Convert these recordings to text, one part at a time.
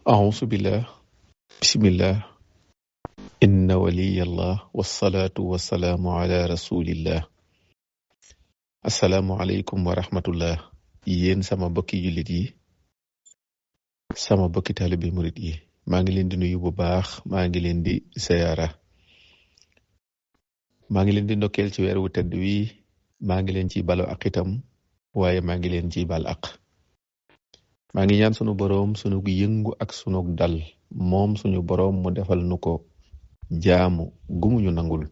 أعوذ بالله بسم الله إن ولي الله والصلاة والسلام على رسول الله السلام عليكم ورحمة الله yéen sama bokki jullit yi sama bokki taalibe murit yi maa ngi leen di nuyu bu baax maa ngi leen di ziyaara maa ngi leen di ndokkeel ci weer wu tedd wi maa ngi leen ciy balu ak itam waaye maa ngi leen ciy bal ak maa ngi ñaan sunu boroom sunu yëngu ak sunu dal moom suñu boroom mu defal nu ko jaamu gumuñu nangul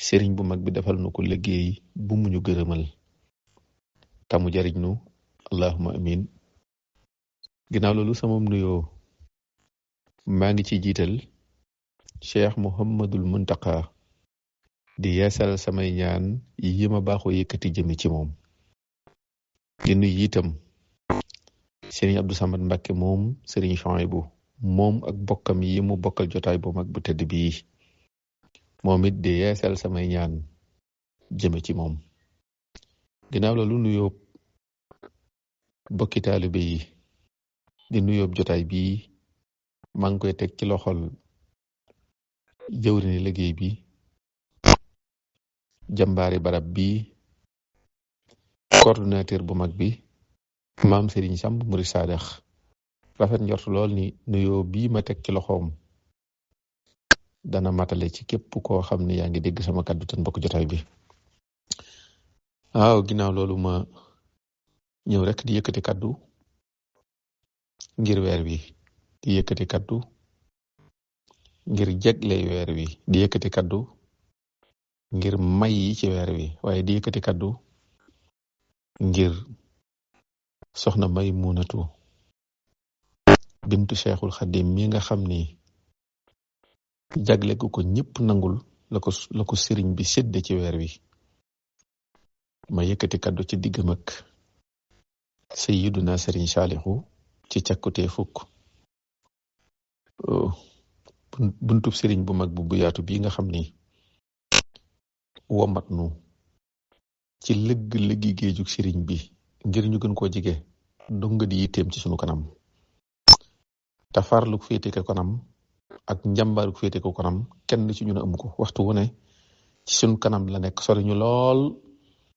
sëriñ bu mag bi defal nu ko liggéey bu mu ñu gërëmal tamu jariñ nu allahumma amin ginnaaw loolu sama nuyoo maa ngi ci jiital cheikh muhammadul muntaqa di yeesal samay ñaan yi ma baaxoo yëkkati jëme ci moom di nuyu itam sëriñ Abdou Samad Mbàkke moom sëriñ Chouaïbou moom ak bokkam yi mu bokkal jotaay bu mag bu tedd bii moom it di yeesal samay ñaan jëme ci moom ginnaaw loolu nuyoo bokki taalibe yi di nuyoo jotaay bii maa ngi koy teg ci loxol jëwriñu liggéey bi jàmbaari barab bi coordonnateur bu mag bi maam Serigne Samb Murid Sadex rafet njort lool ni nuyoo bii ma teg ci loxoom dana matale ci képp koo xam ne yaa ngi dégg sama kàddu te mbokk jotaay bi waaw ginnaaw loolu ma ñëw rek di yëkkati kàddu ngir weer wi di yëkkati kàddu ngir jegle weer wi di yëkkati kàddu ngir may yi ci weer wi waaye di yëkkati kàddu ngir soxna Maymunatu bintu Cheikhul Xadim mi nga xam ni jagle gu ko ñëpp nangul la ko sëriñ bi sédde ci weer wi ma yëkkati kaddu ci diggam ak sayyiduna sëriñ Saalihu ci càkkutee fukk buntub sëriñ bu mag bu yaatu bii nga xam ni womat nu ci lëgg géejug sëriñ bi ngir ñu gën koo jige donga di yitteem ci sunu kanam te farluk féete ko kanam ak njàmbaaruk féete ko kanam kenn ci ñun amu ko waxtu wu ne ci sunu kanam la nekk sori ñu lool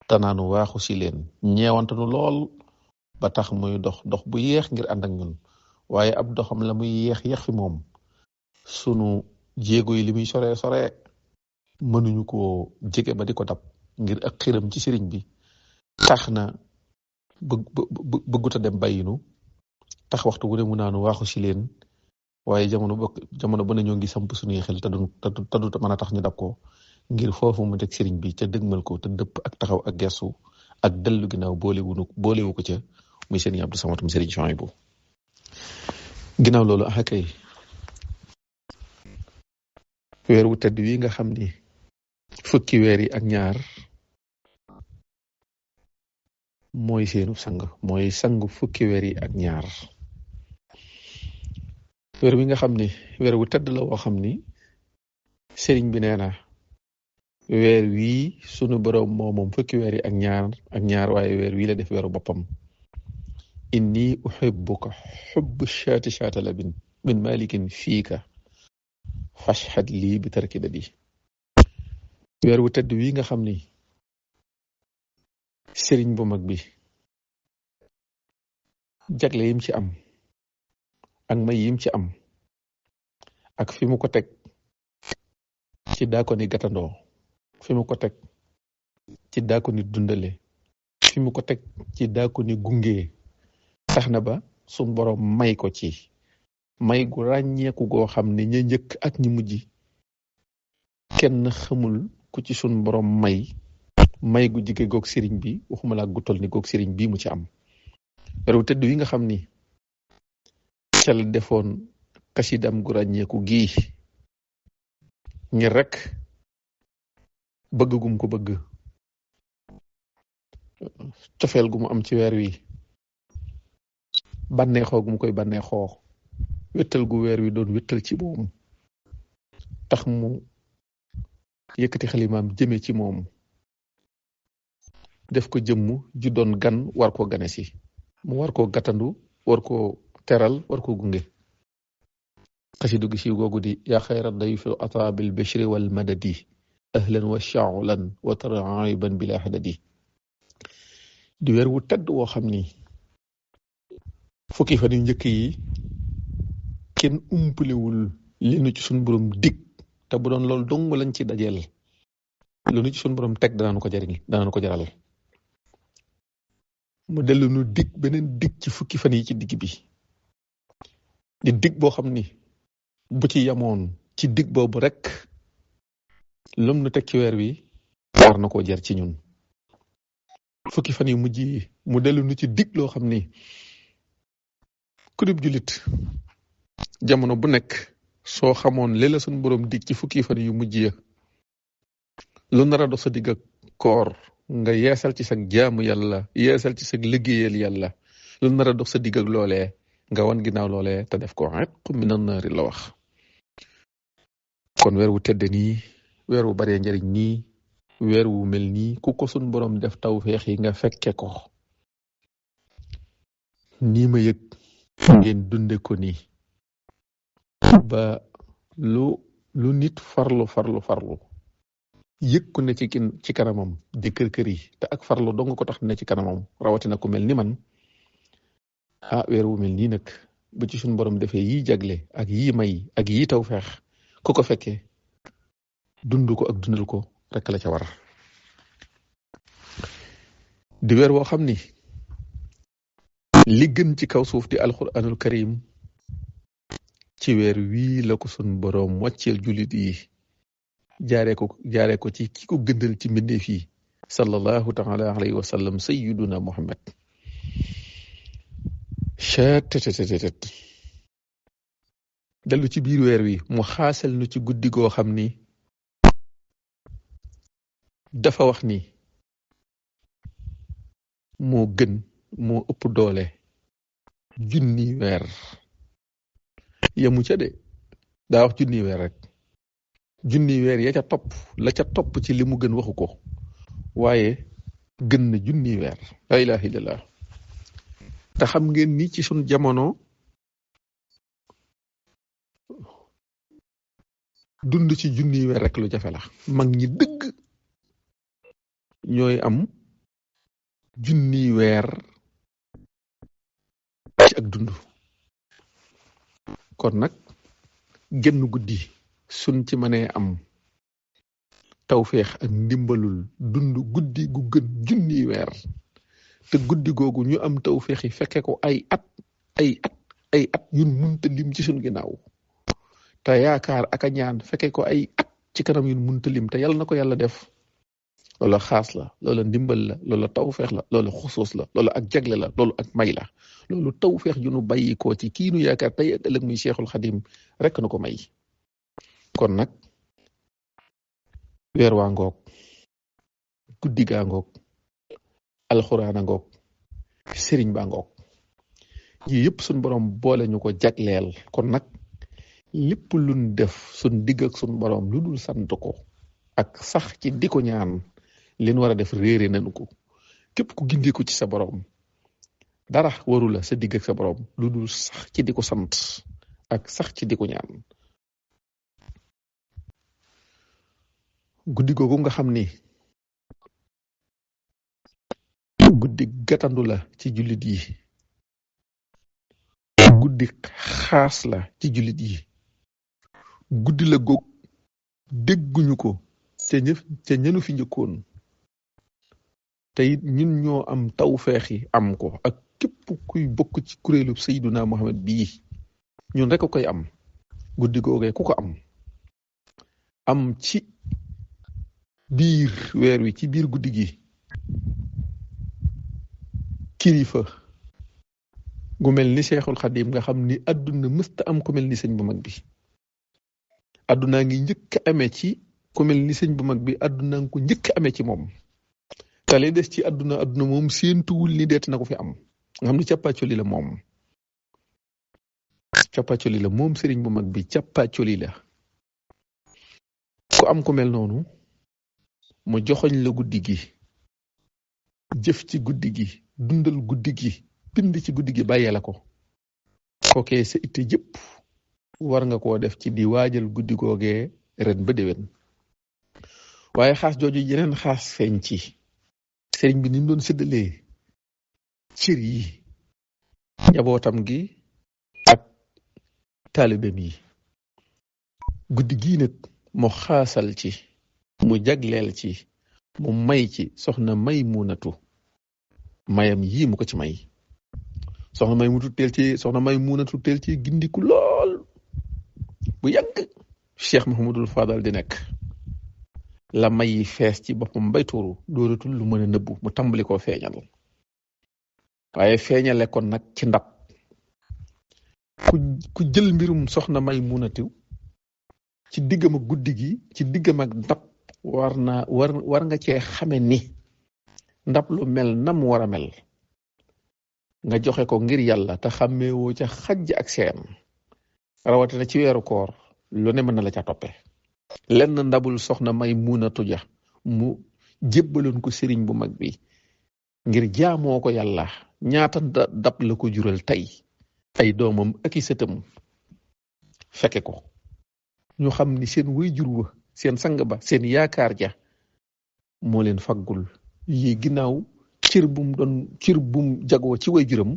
te naanu waaxu si leen ñeewante nu lool ba tax muy dox bu yeex ngir ànd ak ñun waaye ab doxam la muy yeex fi moom sunu jéego yi li muy sore mënuñu koo jege ba di ko dab ngir ak xiram ci sëriñ bi tax na bëgguta dem bàyyinu tax waxtu wu ne mu naanu waaxu si leen waaye jamono ba ne ñoo ngi samp suñuy xel te du mën a tax ñu dab ko ngir foofu mu teg sëriñ bi ca dëgmal ko te dëpp ak taxaw ak gestu ak dellu ginnaaw boolewu ko ca muy sëriñ Abdou Samad sëriñ Chouaïbou ginnaaw loolu kay weer wu tedd wi nga xam ni fukki weer yi ak ñaar mooy seenu mooy sangu fukki weer yi ak ñaar weer wi nga xam ni weer wu tedd la woo xam ni sëriñ bi nee na weer wii sunu boroom moom fukki weer yi ak ñaar waaye weer wii la def weeru boppam inni uhibbuka hubbu shaati labin min malikin fiika fashhad lii bi tarki dadi weer wu tedd wi nga xam ni sëriñ bu mag bi jagle yim ci am ak may yim ci am ak fi mu ko teg ci daa ko ni gatandoo fi mu ko teg ci daa ko ni dundale fi mu ko teg ci daa ko ni gunge tax na ba sun boroom may ko ci may gu ràññeeku goo xam ne ña njëkk ak ñi mujj kenn xamul ku ci sun boroom may gu jige goog sëriñ bi waxuma laa gu tol ni goog sëriñ bii mu ci am rew tëdd wi nga xam ni ca la defoon kasidam gu ràññeeku gii ngir rek bëgg gum ko bëgg cofeel gu mu am ci weer wi bànneexoo gu mu koy bànneexoo wéttal gu weer wi doon wéttal ci moom tax mu yëkkati xalimaam jëme ci moom def ko jëmm ju doon gan war koo gane si mu war koo gàttandu war koo teral war ko gunge xasidu gi siiw googu di yaa xayra dayfi ata bil bishri wal madadi ahlan wa sha'lan wa taraiban bila hadadi di weer wu tedd woo xam ni fukki fan yu njëkk yi kenn umpalewul li nu ci suñ borom dig te bu doon loolu dong lañ ci dajeel lu nu ci suñ borom teg danaanu ko jariñ danaanu ko jaral mu dellu nu dig beneen dig ci fukki fan yi ci digg bi di dig boo xam ni bu ci yamoon ci dig boobu rek lum nu teg ci weer wi war na koo jar ci ñun fukki fan yu mujj yi mu dellu nu ci dig loo xam ni ku dib julit jamono bu nekk soo xamoon li la suñ borom dig ci fukki fan yu mujj ya lu nar a dox sa digg ak koor nga yeesal ci sa jaamu yàlla yeesal ci sa liggéeyal yàlla lu nar a dox sa digg ak loolee nga wan ginnaaw loolee te def ko itqu minan naari la wax kon weer wu tedd nii weer wu baree njariñ nii weer wu mel nii ku ko suñ borom def tawfeex yi nga fekke ko nii ma yëg ngeen dunde ko nii ba lu nit farlu yëg ko ne ci kanamam di kër yi te ak farlu dong ko tax ne ci kanamam rawatina ku mel ni man weer wu mel nii nag bu ci suñ borom defee yii jagle ak yii may ak yii tawfeex ku ko fekkee dund ko ak dundal ko rek la ca war di weer woo xam ni li gën ci kaw suuf di alquranul karim ci weer wii la ko sun boroom wàcceel jullit yi jaaree ko ci ki ko gëndal ci mbindeef yi sallallahu taala alayhi wa sallam sayyiduna muhammad chattt dellu ci biir weer wi mu xaasal nu ci guddi goo xam ni dafa wax ni moo gën moo ëpp doole junni weer yamu ca de daa wax junni weer rek junni weer ya ca topp la ca topp ci li mu gën waxu ko waaye gën na junni weer la ilaha illallah te xam ngeen ni ci sun jamono dund ci junni weer rek lu jafe la mag ñi dëgg ñooy am junni weer ci ak dund kon nag genn guddi suñ ci mënee am tawféex ak ndimbalul dund guddi gu gën junni weer te guddi googu ñu am tawféex yi fekke ko ay at yun munta lim ci suñ ginnaaw te yaakaar ak a ñaan fekke ko ay at ci kanam yun munta lim te yàlla na ko yàlla def loolu xaas la loolu ndimbal la loolu tawfeex la loolu xusuus la loolu ak jagle la loolu ak may la loolu tawfeex ju nu bàyyi ko ci kii nu yaakaar tey ak ëllëg muy Cheikhul Xadim rek nu ko may kon nag weer waa ngoog guddi gaa ngoog alxuraana ngoog sëriñ baa ngoog yi yëpp suñ borom boole ñu ko jagleel kon nag lépp luñ def suñ digg ak suñ borom lu dul sant ko ak sax ci di ko ñaan leen war a def réere nañu ko képp ku gindeeku ci sa borom dara waru la sa digg ak sa borom lu dul sax ci di ko sant ak sax ci di ko ñaan guddi googu nga xam ni guddi gatandu la ci jullit yi guddi xaas la ci jullit yi guddi la góog dégguñu ko ca ñenu fi njëkkoon te it ñun ñoo am tawfeex yi am ko ak képp kuy bokk ci kuréelu Seyduna Muhammad bii ñun rek a koy am guddi googee ku ko am ci biir weer wi ci biir guddi gi kilifa gu mel ni Cheikhul Xadim nga xam ni àdduna mësta am ku mel ni sëñ bu mag bi àddunaa ngi njëkk amee ci ku mel ni sëñ bu mag bi àdduna ngi ko njëkk amee ci moom te lay des ci àdduna moom séentuwul ni deet na ko fi am nga xam ni càppaacoli la moom sëriñ bu mag bi càppaacoli la ku am ku mel noonu mu joxoñ la guddi gi jëf ci guddi gi dundal guddi gi bind ci guddi gi bàyyee la ko kookee sa itte jëpp war nga koo def ci di waajal guddi googee ren ba déwén. waaye xaas jooju yeneen xaas feeñ ci sëriñ bi ni mu doon séddalee cër yi njabootam gi ak taalibeem yi. guddi gii nag mu xaasal ci, mu jagleel ci, mu may ci soxna Maymunatu mayam yii mu ko ci may. soxna Maymunatu teel ci gindiku lool bu yàgg Cheikh Mouhamadul Fadal di nekk. la may yi fees ci boppam bay tuuru dooratul lu mën a nëbbu mu tàmbali koo feeñal. waaye feeñale kon nag ci ndab ku jël mbirum soxna Maymunatu ci diggam ak guddi gi ci diggam ak ndab war nga cee xame ni ndab lu mel nam war a mel nga joxe ko ngir yàlla te xàmmeewoo ca xajj ak seen rawatina ci weeru koor lu ne mën na la ca toppe. lenn ndabul soxna Maymunatu ja mu jébbaloon ko sëriñ bu mag bi ngir jaamoo ko yàlla ñaata dab la ko jural tey ay doomam ak i sëtam fekke ko. ñu xam ni seen waajur wa seen sang ba seen yaakaar ja moo leen faggul yi ginnaaw cër bum jagoo ci waajuram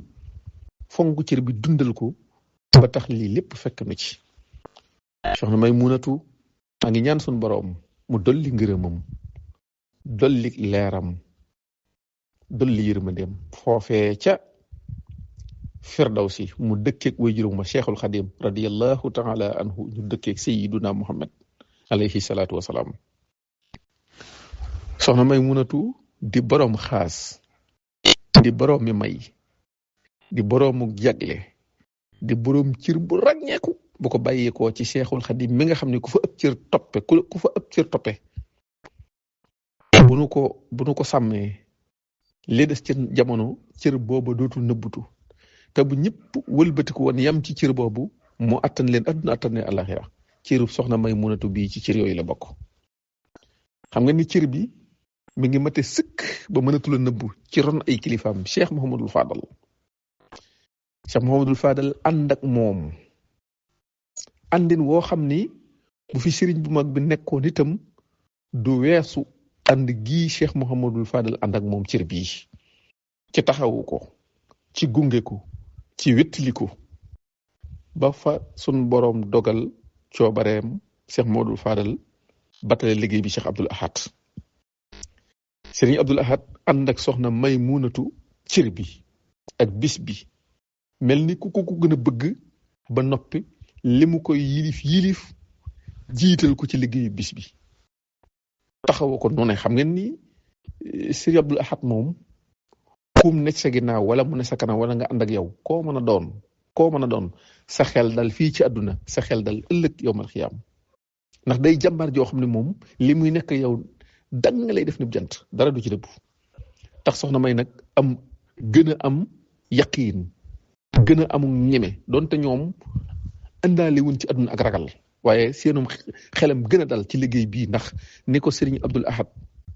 fonk cër bi dundal ko ba tax lii lépp fekk na ci. soxna Maymunatu maa ngi ñaan suñu boroom mu dolli ngërëmam dolli leeram dolli yërmandeem foofee ca firdawsi mu dëkkeeg waajuram ma Cheikhul Xadim radiyallahu taala anhu ñu dëkkeeg Sayyiduna Muhammad alayhi salaatu wasalaam. soxna Maymunatu di boroom xaas, di boroom mi may, di boroomu jagle, di boroom cër bu ràññeeku bu ko bàyyeekoo ci Cheikhul Xadim mi nga xam ne ku fa ëpp cër toppe bu nu ko sàmmee li des ci jamono cër booba dootul nëbbutu te bu ñëpp wëlbatiku woon yam ci cër boobu mu attan leen adduna attan leen alaxira. cëru soxna Maymunatu bii ci cër yooyu la bokk. xam nga ni cër bi mi ngi mate sëkk ba mënatul a nëbbu ci ron ay kilifaam Cheikh Mouhamadul Fadal ànd ak moom àndin woo xam ni bu fi sëriñ bu mag bi nekkoon itam du weesu ànd gii Cheikh Mouhamadul Fadal ànd ak moom cër bii ci taxawu ko ci gunge ko ci wéttali ko ba fa sun boroom dogal coobareem Cheikh Mouhamadul Fadal batale liggéey bi Cheikh Abdoul Ahad. Sëriñ Abdoul Ahad ànd ak soxna Maymunatu cër bi ak bis bi mel ni ku ko gën a bëgg ba noppi li mu koy yilif jiital ko ci liggéeyu bis bi taxawoo ko noonu. xam ngeen ni Sëriñ Abdoul Ahad moom kum nekk sa ginnaaw wala mu ne sa kanam wala nga ànd ak yow koo mën a doon sa xel dal fii ci àdduna sa xel dal ëllëg yowmal xiyaam ndax day jàmbaar joo xam ne moom li muy nekk yow dang nga lay def nib jant dara du ci dëbb. tax soxna May nag gën a am yaqiin gën a amul ñeme donte ñoom indaale wuñ ci àdduna ak ragal waaye seenum xelam gën a dal ci liggéey bii ndax ni ko Sëriñ Abdoul Ahad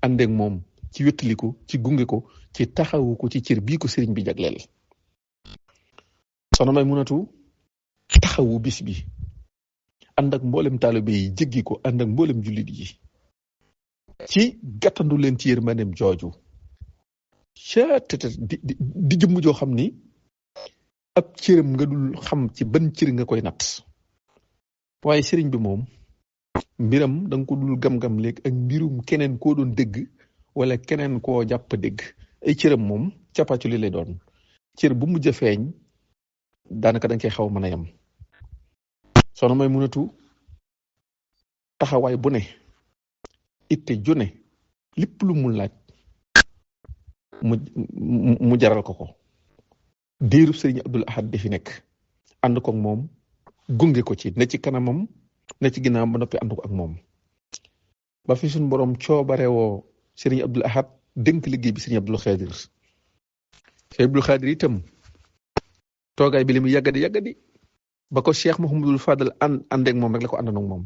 àndeek moom ci wéttali ko ci gunge ko ci taxawu ko ci cër bii ko sëriñ bi jagleel. soxna Maymunatu taxawu bis bi ànd ak mboolem taalibe yi jéggi ko ànd ak mboolem jullit yi ci gàttandu leen ci yërmandeem jooju di jëmm joo xam ni ab cëram nga dul xam ci ban cër nga koy natt waaye sëriñ bi moom mbiram da nga ko dul gam-gam léegi ak mbirum keneen koo doon dégg wala keneen koo jàpp dégg ay cëram moom capaccu li lay doon cër bu mujj a feeñ daanaka da nga koy xaw a mën a yem. soxna Maymunatu taxawaay bu ne itte ju ne lépp lu mu laaj mu jaral ko diirub Sëriñ Abdoul Ahad di fi nekk ànd ko ak moom gunge ko ci ne ci kanamam ne ci ginnaaw ba noppi ànd ko ak moom ba fi suñ boroom coobarewoo Sëriñ Abdoul Ahad dénk liggéey bi Sëriñ Abdul Xaadir. Sëriñ Abdul Xaadir itam toogaay bi li mu yàggadi ba ko Cheikh Mouhamadul Fadal àndeek moom rek la ko àndoon ak moom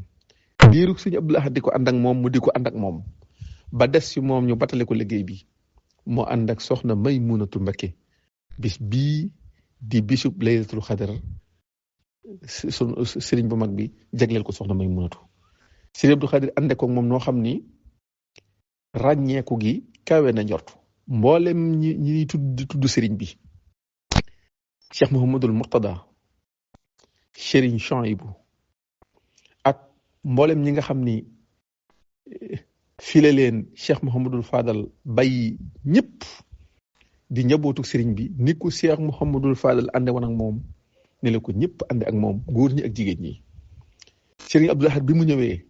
diirub Sëriñ Abdoul Ahad di ko ànd ak moom mu di ko ànd ak moom ba des ci moom ñu batale ko liggéey bi moo ànd ak soxna Maymunatu Mbakke bis bii di bisub laylatul xadar sunu sëriñ bu mag bi jagleel ko soxna Maymunatu. Sëriñ Abdou Khadir ànde ko moom noo xam ni ràññeeku gi kawe na njort. mboolem ñi tudd sëriñ bi Cheikh Mouhamadul Mourtada, Sëriñ Chouaïbou ak mboolem ñi nga xam ni file leen Cheikh Mouhamadul Fadal bàyyi ñëpp di njabootu sëriñ bi ni ko Cheikh Mouhamadul Fadal ànde woon ak moom ne la ko ñëpp ànde ak moom, góor ñi ak jigéen ñi. Sëriñ Abdou Lahad bi mu ñëwee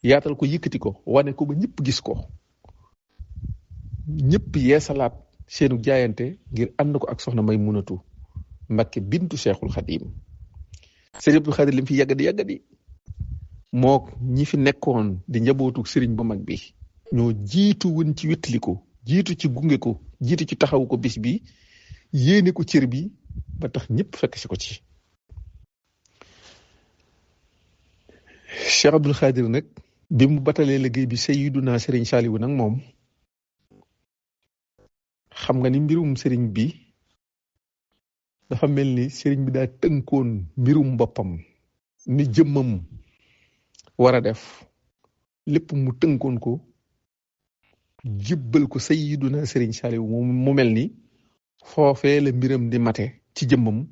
yaatal ko, yëkkati ko, wane ko ba ñëpp gis ko, ñëpp yeesalaat seenu jaayante ngir ànd ko ak soxna Maymunatu Mbakke bintu Cheikhul Khadim. Sëriñ Abdou Khadir li mu fi yàggadi moo ñi fi nekkoon di njabootu sëriñ bu mag bi ñoo jiitu woon ci wétali ko, jiitu ci gunge ko, jiitu ci taxawu ko bis bi, yéene ko cër bi ba tax ñëpp fekk si ko ci. Cheikh Abdou Khadir nag bi mu batalee liggéey bi Sayyiduna Sëriñ Saaliwu nag moom xam nga ni mbirum sëriñ bi dafa mel ni sëriñ bi daa tënkoon mbirum boppam ni jëmmam war a def lépp, mu tënkoon ko jébbal ko Sayyiduna Sëriñ Saaliwu mu mel ni foofee la mbiram di mate ci jëmmam,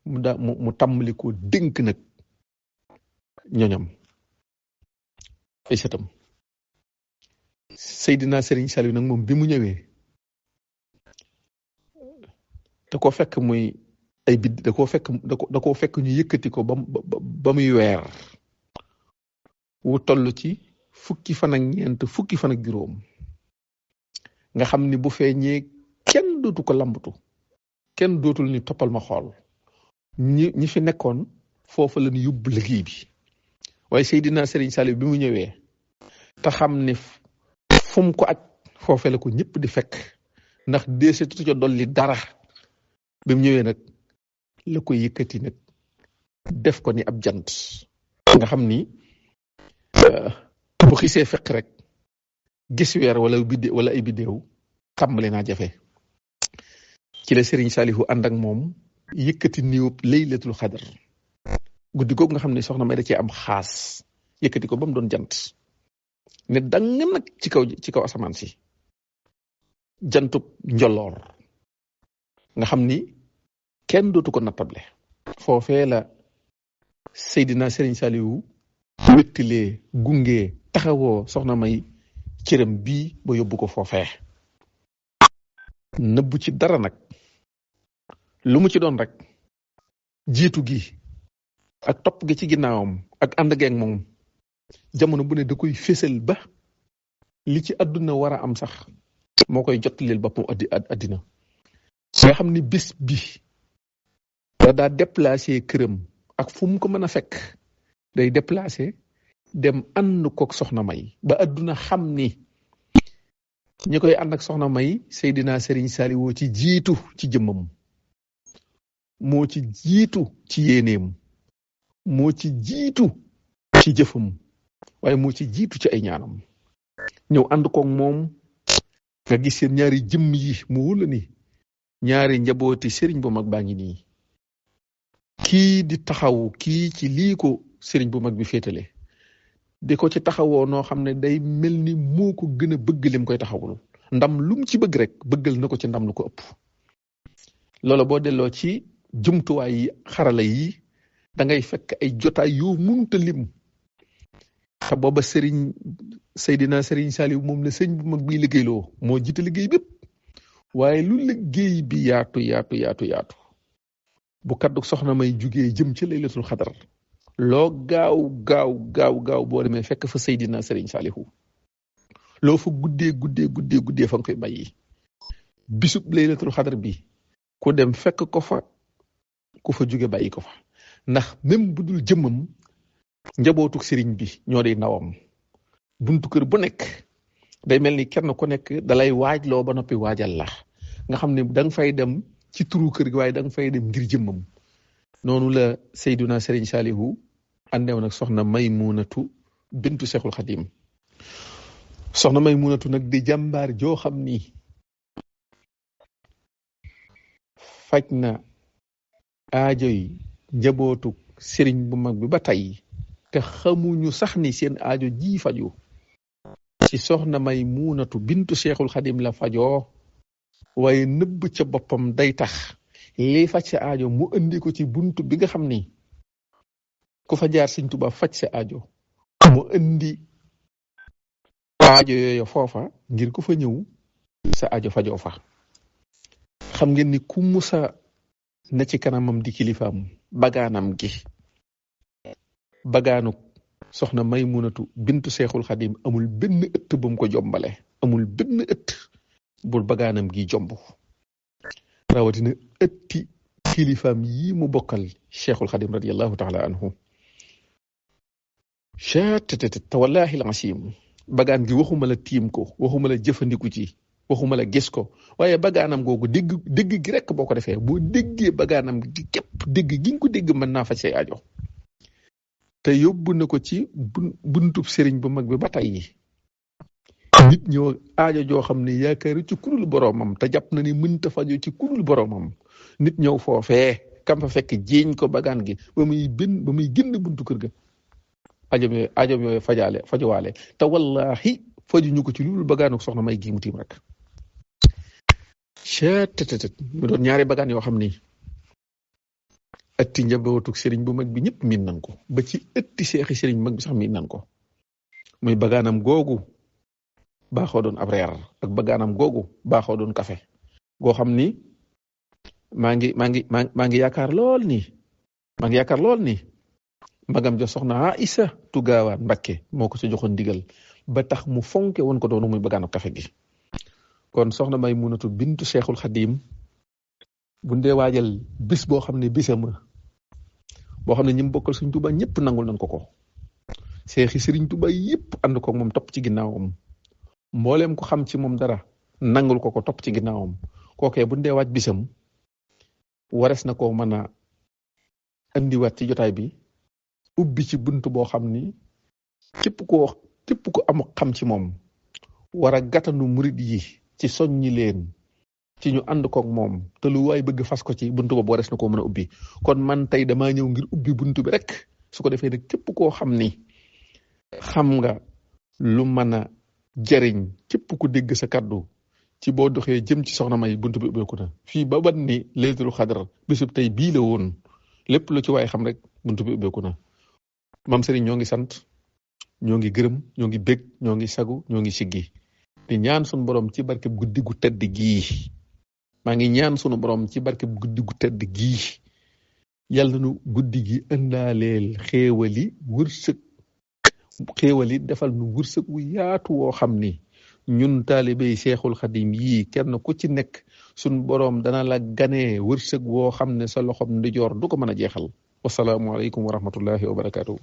mu tàmbali ko dénk nag ñoñam ay sëtam. Sayyiduna Sëriñ Saaliwu nag moom bi mu ñëwee da koo fekk muy ay bid da koo fekk ñu yëkkati ko ba muy weer wu toll ci fukki fan ak ñeent, fukki fan ak juróom, nga xam ni bu feeñee kenn dootu ko lambatu, kenn dootul ni toppal ma xool. ñi fi nekkoon foofa la ñu yóbbu liggéey bi. waaye Seydina Sëriñ Saaliw bi mu ñëwee te xam ni fu mu ko aj foofee la ko ñëpp di fekk, ndax deesetu ca dolli dara. bi mu ñëwee nag la ko yëkkati nag def ko ni ab jant, nga xam ni bu xisee fekk rek gis weer wala ay biddéew tàmbali naa jafe. ci la Sëriñ Saalihu ànd ak moom yëkkati niwub laylatul xadar, guddi googu nga xam ne soxna May da cee am xaas, yëkkati ko ba mu doon jant ne dang nag ci kaw asamaan si, jantub njolloor nga xam ni kenn dootu ko nattable. foofee la Seydina Sëriñ Saalihu wéttilee, gungee, taxawoo soxna May cëram bii ba yóbbu ko foofee. nëbbu ci dara nag, lu mu ci doon rek jiitu gi ak topp gi ci ginnaawam ak ànd geeg moom jamono bu ne da koy fésal ba li ci àdduna war a am sax moo koy jottalil boppam àddina. nga xam ni bés bi daa déplacé këram ak fu mu ko mën a fekk, day déplacé dem ànd kook soxna May ba àdduna xam ni ñi koy ànd ak soxna May Seydina Sëriñ Saaliw ci jiitu ci jëmmam, moo ci jiitu ci yéeneem, moo ci jiitu ci jëfam, waaye moo ci jiitu ci ay ñaanam. ñëw ànd koog moom nga gis seen ñaari jëmm yi mu wóla ni ñaari njabooti sëriñ bu mag baa ngi nii, kii di taxawu kii ci lii ko sëriñ bu mag bi féetale, di ko ci taxawoo noo xam ne day mel ni moo ko gën a bëgg lim koy taxawul. ndam lu mu ci bëgg rek bëggal na ko ci ndam lu ko ëpp. loola boo delloo ci jumtuwaay yi, xarala yi, da ngay fekk ay jotaay yu mënut a lim. te booba Seydina Sëriñ Saaliw moom la sëñ bu mag bi liggéeyloo, moo jiite liggéey bépp. waaye lu liggéey bi yaatu bu kaddu soxna May jugee jëm ci laylatul xadar, loo gaaw boo demee fekk fa Seydina Sëriñ Saalihu. loo fa guddee fa nga koy bàyyi. bisub laylatul xadar bi ku dem fekk ko fa, ku fa jóge bàyyi ko fa. ndax même bu dul jëmmam, njabootuk sëriñ bi ñoo day ndawam. buntu kër bu nekk day mel ni kenn ku nekk dalay waaj loo ba noppi waajal la, nga xam ne da nga fay dem ci turu kër gi, waaye da nga fay dem ngir jëmmam. noonu la Seydina Sëriñ Saalihu àndew nag soxna Maymunatu bintu Seexul Xadim. soxna Maymunatu nag di jàmbaar joo xam ni faj na aajoy njabootu sëriñ bu mag bi ba tey te xamuñu sax ni seen aajo ji faju ci soxna Maymunatu bintu Cheikhul Xadim la fajoo waaye nëbb ca boppam day tax lii faj sa aajo mu indi ko ci buntu bi nga xam ni ku fa jaar Sëriñ Tuubaa faj sa aajo mu indi aajo yooyu foofa ngir ku fa ñëw sa aajo fajoo fa. xam ngeen ni ku musa na ci kanamam di kilifaam bagaanam gi bagaanu soxna Maymunatu bintu Seexul Xadim amul benn ëtt bu mu ko jombale amul benn ëtt bul bagaanam gi jomb rawatina ëtti kilifaam yi mu bokkal Cheikhul Xadim radiyallahu taala anhu te wallahi al-asim bagaan gi waxuma la tiim ko waxuma la jëfandiku ci waxuma la gis ko waaye bagaanam googu dégg gi rek boo ko defee boo déggee bagaanam gi képp dégg gi nga ko dégg mën naa faj say aajo te yóbbu na ko ci buntub sëriñ bu mag bi ba tey nit ñëw aajo joo xam ne yaakaar ci kudul boroomam te jàpp na ni mënta fajo ci kudul boroomam nit ñëw foofee kam fa fekk jiiñ ko bagaan gi ba muy génn buntu kër ga ajom yooyu fajowaale te wallahi fajuñu ko ci loolu bagaanu soxna may gi mu tiim rek cettt mu doon ñaari bagaan yoo xam ni ëtti njabootuk sëriñ bu mag bi ñëpp miin nañ ko ba ci ëtti seexi sëriñ bu mag bi sax miin nañ ko muy bagaanam googu baaxoo doon ab reer ak bagaanam googu baaxoo doon café goo xam ni maa ngi yaakaar lool ni magam ja soxna Aïssa Tugaawaan Mbakke moo ko sa joxoon ndigal ba tax mu fonke woon ko doonu muy bagaanu café gi kon soxna Maymunatu bintu Cheikhul Xadim bu ndee waajal bis boo xam ne bisama boo xam ne ñi mu bokkal Sëriñ Tuubaa ñëpp nangul nañ ko seexi Sëriñ Tuubaa yëpp ànd ko moom topp ci ginnaawam mbooleem ko xam ci moom dara nangul ko topp ci ginnaawam kookee bu ndee waaj bisam wares na koo mën a andiwaat ci jotaay bi ubbi ci bunt boo xam ni képp ko am xam ci moom war a gàttanu murid yi ci soññi leen ci ñu ànd koog moom te lu waay bëgg fas ko ci buntu boobu wares na koo mën a ubbi kon man tey damaa ñëw ngir ubbi buntu bi rek su ko defee nag képp koo xam ni xam nga lu mën a jariñ képp ku dégg sa kaddu ci boo doxee jëm ci soxna May buntu bi ubbeeku na fii ba ban ni laylatul xadar bisub tey bii la woon lépp lu ci waay xam rek buntu bi ubbeeku na maam Serigne ñoo ngi sant ñoo ngi gërëm ñoo ngi bég ñoo ngi sagu ñoo ngi siggi di ñaan sunu borom ci barkeb guddi gu tedd gii maa ngi ñaan sunu borom ci barkeb guddi gu tedd gii yàlla nu guddi gi ëndaaleel xéewali defal nu wërsëg wu yaatu woo xam ni ñun taalibey Seexul Xadim yii kenn ku ci nekk sunu borom dana la ganee wërsëg woo xam ne sa loxom ndijoor du ko mën a jeexal wasalaamualeykum wa rahmatullahi wa barakaatu.